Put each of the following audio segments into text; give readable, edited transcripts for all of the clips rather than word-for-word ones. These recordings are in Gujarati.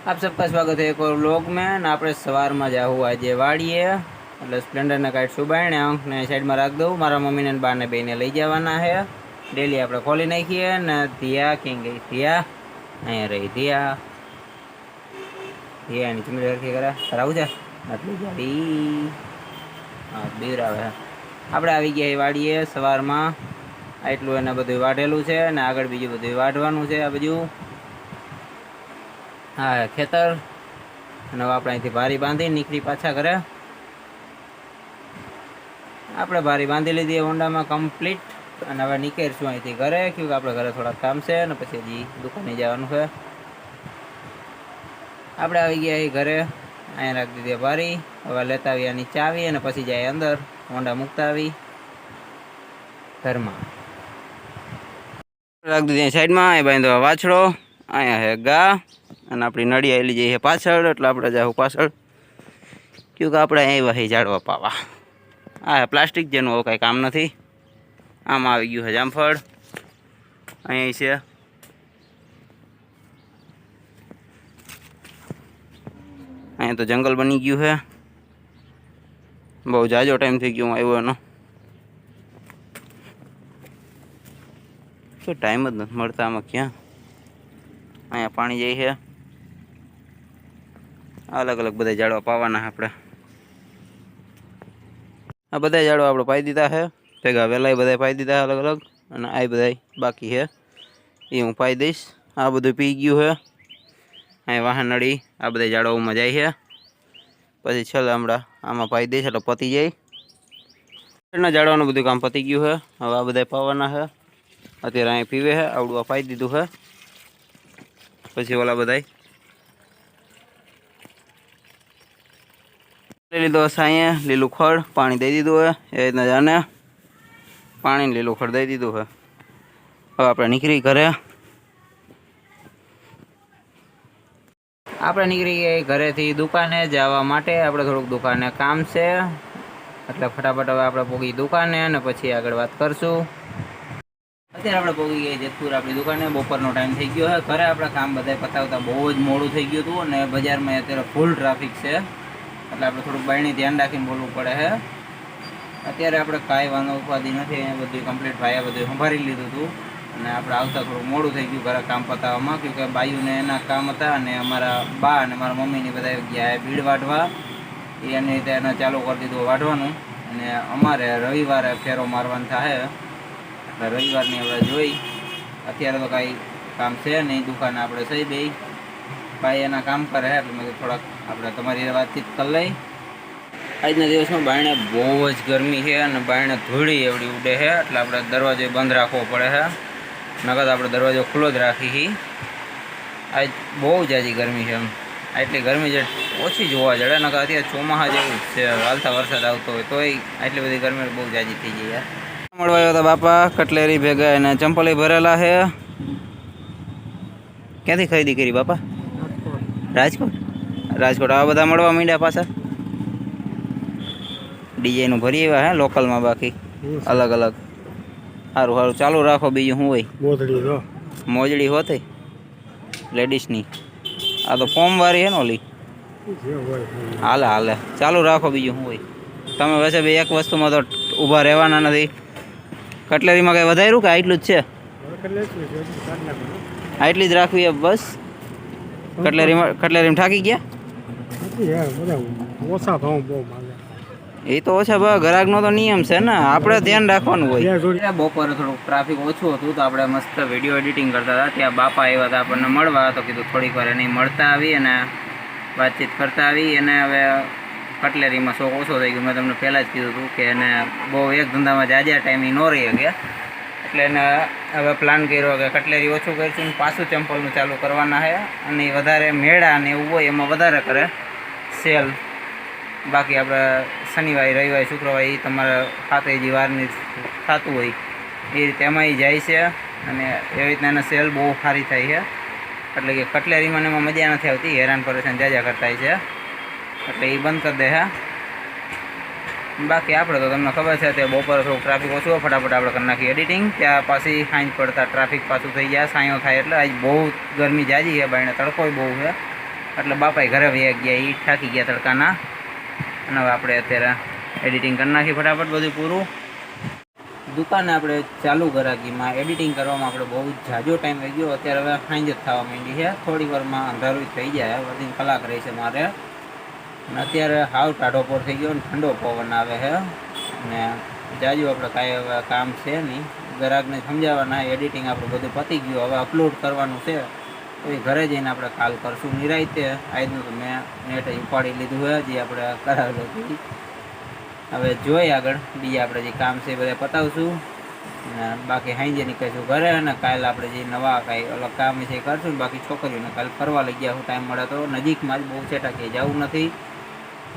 आप सबका स्वागत है एक और व्लॉग में ने આપણે સવારમાં જાવું આજે વાડીએ એટલે સ્પ્લેન્ડરના કાઢશું બાયણે ને સાઈડમાં રાખ દઉં મારા મમ્મીને ને બાને બેને લઈ જવાના છે ડેલી આપણે ખોલી નાખીએ ને ધીયા ક્યાં ગઈ ધીયા અહીંયા રહી ધીયા ધીયાની ચમડી રખી કરે કરાવું છે આટલી જાડી હા બીર આવે આપણે આવી ગયા વાડીએ સવારમાં આટલું એને બધું વાઢેલું છે ને આગળ બીજું બધું વાઢવાનું છે આ બધું हाँ खेतर अपने अँ भारी बांधी निकली पाछा घरे अपने भारी बांधी लीधी होंडा में कम्प्लीट और हमें निकलशू अँ घरे क्योंकि अपने घरे थोड़ा काम से पीछे हजी दुकाने जावानुं है आपणे आवी गया घरे अँ राख दीधी भारी हवे लेता आवी नीचे आवी अने पछी जाए अंदर होंडा मूकता आवी घर में राख दीधी साइड में अँ बांधो वाछड़ो अँ है गा અને આપણી નળી આવેલી જઈએ પાછળ એટલે આપણે જાવું પાછળ ક્योंकि આપણે અહીં વહી ઝાડવા પાવા આ પ્લાસ્ટિક જેનું હવે કાંઈ કામ નથી આમાં આવી ગયું છે જામફળ અહીં છે અહીં તો જંગલ બની ગયું છે બહુ જાજો ટાઈમ થઈ ગયો આવ્યો એનો તો ટાઈમ જ નથી મળતા આમાં ક્યાં અહીંયા પાણી જાય છે अलग अलग बधा झाड़वा पावाना अपने आ बधा झाड़वा आपणे पाई दीधा है भेगा वेला बधा पाई दीधा है अलग अलग अने आ बधा बाकी है ये हूँ पाई दईश आ बधुं पी गयुं है अँ वाहन नड़ी आ बधा झाड़वामां जाय है पछी छेल्ले हमणां आमां पाई दईश एटले पती जाय झाड़वानुं बधुं काम पती गयुं है हवे आ बधा पावाना है अत्यारे अहीं पीवे है आवडुं पाई दीधुं है पछी ओला बधाय ले लीधो साए लीलू खड़ पानी दई दीधुं है ए रीतना जाने पानी लीलू खड़ दई दीधुं है हवे आपणे निकળી घरे આપણે નીકળી ગઈ ઘરેથી દુકાને જવા માટે આપણે થોડુંક દુકાને કામ છે એટલે ફટાફટ હવે આપણે પોગી દુકાને અને પછી આગળ વાત કરશું અત્યારે આપણે પોગી ગઈ જેતપુર આપણી દુકાને બપોરનો ટાઈમ થઈ ગયો છે ઘરે આપણે કામ બધાય પતાવતા બહુ જ મોડું થઈ ગયું હતું અને બજારમાં અત્યારે ફૂલ ટ્રાફિક છે એટલે આપણે થોડુંક બાયણી ધ્યાન રાખીને બોલવું પડે છે અત્યારે આપણે કાંઈ વાંધો ઉપાધિ નથી અહીંયા બધું કમ્પ્લીટ ભાઈએ બધું સંભાળી લીધું હતું અને આપણે આવતા થોડુંક મોડું થઈ ગયું ઘરે કામ પતાવવામાં કેમકે બાયુને એના કામ હતા અને અમારા બા અને મારા મમ્મીની બધા ગયા ભીડ વાઢવા એની રીતે એને ચાલુ કરી દીધું વાઢવાનું અને અમારે રવિવારે ફેરો મારવાનું થાય એટલે રવિવારની આપણે જોઈ અત્યારે તો કાંઈ કામ છે નહીં દુકાને આપણે સહી બે ભાઈ એના કામ કરે એટલે મેં થોડાક આપણે તમારી વાતચીત કરી લઈ આજના દિવસમાં બાયણે બહુ જ ગરમી છે અને બાયણે ધૂળી એવડી ઉડે છે એટલે આપણે દરવાજો બંધ રાખવો પડે છે નકર આપણે દરવાજો ખુલ્લો જ રાખી છીએ આજ બહુ જાજી ગરમી છે એમ આટલી ગરમી જે ઓછી જોવા જડે નકર અત્યારે ચોમાસા જેવું જ છે હાલતા વરસાદ આવતો હોય તોય આટલી બધી ગરમી બહુ જાજી થઈ ગઈ યાર મળવા આવ્યા હતા બાપા કટલેરી ભેગા અને ચંપલી ભરેલા છે ક્યાંથી ખરીદી કરી બાપા રાજકોટ રાજકોટ આવા બધા મળવા માંડ્યા પાછા ડિઝાઇનું ભરી આવ્યા હે લોકલમાં બાકી અલગ અલગ સારું સારું ચાલુ રાખો બીજું શું હોય મોજડી હોતી લેડીસની આ તો ફોર્મ વાળી હે ને ઓલી હાલે હાલે ચાલુ રાખો બીજું શું હોય તમે વૈસે ભાઈ એક વસ્તુમાં તો ઊભા રહેવાના નથી કટલેરીમાં કંઈ વધાર્યું કે આટલું જ છે આટલી જ રાખવી બસ કટલેરીમાં થાકી ગયા એ તો ઓછા ભાવ ગ્રાહકનો તો નિયમ છે ને આપણે ધ્યાન રાખવાનું હોય બપોરે થોડુંક ટ્રાફિક ઓછું હતું તો આપણે મસ્ત વિડીયો એડિટિંગ કરતા હતા ત્યાં બાપા આવ્યા હતા આપણને મળવા તો કીધું થોડીક વાર એને મળતા આવી અને વાતચીત કરતા આવી અને હવે કટલેરીમાં શોખ ઓછો થઈ ગયો મેં તમને પહેલાં જ કીધું હતું કે એને બહુ એક ધંધામાં જાજા ટાઈમ ન રહી ગયા એટલે એને હવે પ્લાન કર્યો કે કટલેરી ઓછું કરીશું ને પાછું ચંપલનું ચાલુ કરવાના છે અને વધારે મેળા ને એવું હોય એમાં વધારે કરે સેલ બાકી આપણે શનિવારે રવિવારે શુક્રવારે એ તમારે ખાતે જે વારની થતું હોય એ રીતે એમાં જાય છે અને એવી રીતના એને સેલ બહુ સારી થાય છે એટલે કે કટલેરીમાં એમાં મજા નથી આવતી હેરાન પરેશાન જાજા કરતા છે એટલે એ બંધ કરી દે છે बाकी આપણે તો તમને ખબર છે તે બપોરે થોડું ટ્રાફિક ઓછું હોય ફટાફટ આપણે કરી નાખીએ એડિટિંગ ત્યાં પાછી સાંજ પડતા ટ્રાફિક પાછું થઈ જાય સાંયો થાય એટલે આજ બહુ ગરમી જાજી છે બાયણે તડકો બહુ છે એટલે બાપાએ ઘરે વહી ગયા, એ થાકી ગયા તડકાના. અને હવે આપણે અત્યારે એડિટિંગ કરી નાખી ફટાફટ બધું પૂરું. દુકાને આપણે ચાલુ ગરાગીમાં એડિટિંગ કરવામાં આપણે બહુ ઝાઝો ટાઈમ થઈ ગયો. અત્યારે હવે સાંજ જ થવા માંડી છે, થોડી વારમાં અંધારું થઈ જાય, બધી કલાક રહી છે મારે. અને અત્યારે હાવ ટાઢો થઈ ગયો ને ઠંડો પવન આવે છે. અને જાજુ આપણે કાંઈ હવે કામ છે નહીં, ગ્રાહકને સમજાવવાના. એડિટિંગ આપણું બધું પતી ગયું, હવે અપલોડ કરવાનું છે. તો એ ઘરે જઈને આપણે કાલ કરશું નિરાંતે. આજનું તો મેં નેટ ઉપાડી લીધું હોય, જે આપણે કરાવેલું હતું. હવે જોઈએ આગળ બીજા આપણે જે કામ છે એ બધા પતાવશું. અને બાકી હાંજે નીકળીશું ઘરે. અને કાલે આપણે જે નવા કાંઈ અલગ કામ છે એ કરશું. બાકી છોકરીઓને કાલે ફરવા લઈ ગયા હું, ટાઈમ મળે તો. નજીકમાં જ, બહુ છેટા ક્યાંય જવું નથી.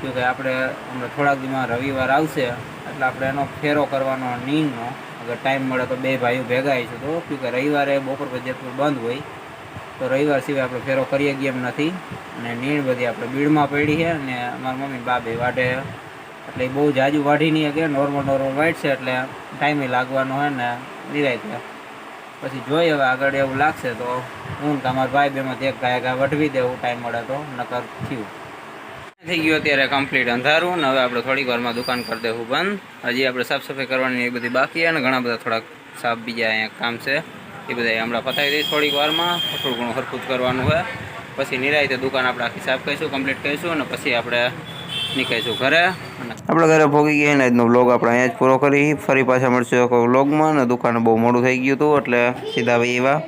કેમકે આપણે હમણાં થોડાક દિવસમાં રવિવાર આવશે, એટલે આપણે એનો ફેરો કરવાનો નીણનો. અગર ટાઈમ મળે તો બે ભાઈઓ ભેગા આવીશું તો. કેમકે રવિવારે બપોર પછી જેટલું બંધ હોય, તો રવિવાર સિવાય આપણે ફેરો કરીએ ગઈ એમ નથી. અને નીણ બધી આપણે બીડમાં પડી છે. અને અમારા મમ્મી બા બે વાઢે, એટલે બહુ જાજુ વાઢી નહીં કે નોર્મલ વાઇટ છે, એટલે ટાઈમે લાગવાનો હોય ને નિરાંતે. પછી જોઈએ હવે આગળ એવું લાગશે તો હું તમારા ભાઈ બેમાંથી એક ગાય વઢવી દેવું ટાઈમ મળે તો, નકર થયું. થઈ ગયું અત્યારે કમ્પ્લીટ અંધારું. ને હવે આપણે થોડીક વારમાં દુકાન કરી દેવું બંધ. હજી આપણે સાફ સફાઈ કરવાની એ બધી બાકી, અને ઘણા બધા થોડાક સાફ બીજા અહીંયા કામ છે, એ બધા હમણાં પતાવી દઈશ થોડીક વારમાં. થોડું ઘણું હરખું કરવાનું હોય, પછી નિરાંતે દુકાન આપણે આખી સાફ કરીશું, કમ્પ્લીટ કરીશું. અને પછી આપણે નીકળીશું ઘરે. અને આપણે ઘરે ભોગી ગયા ને આજનો વ્લોગ આપણે અહીંયા જ પૂરો કરી. ફરી પાછા મળશું કોઈ વ્લોગમાં. અને દુકાને બહુ મોડું થઈ ગયું હતું, એટલે સીધા ભાઈ એવા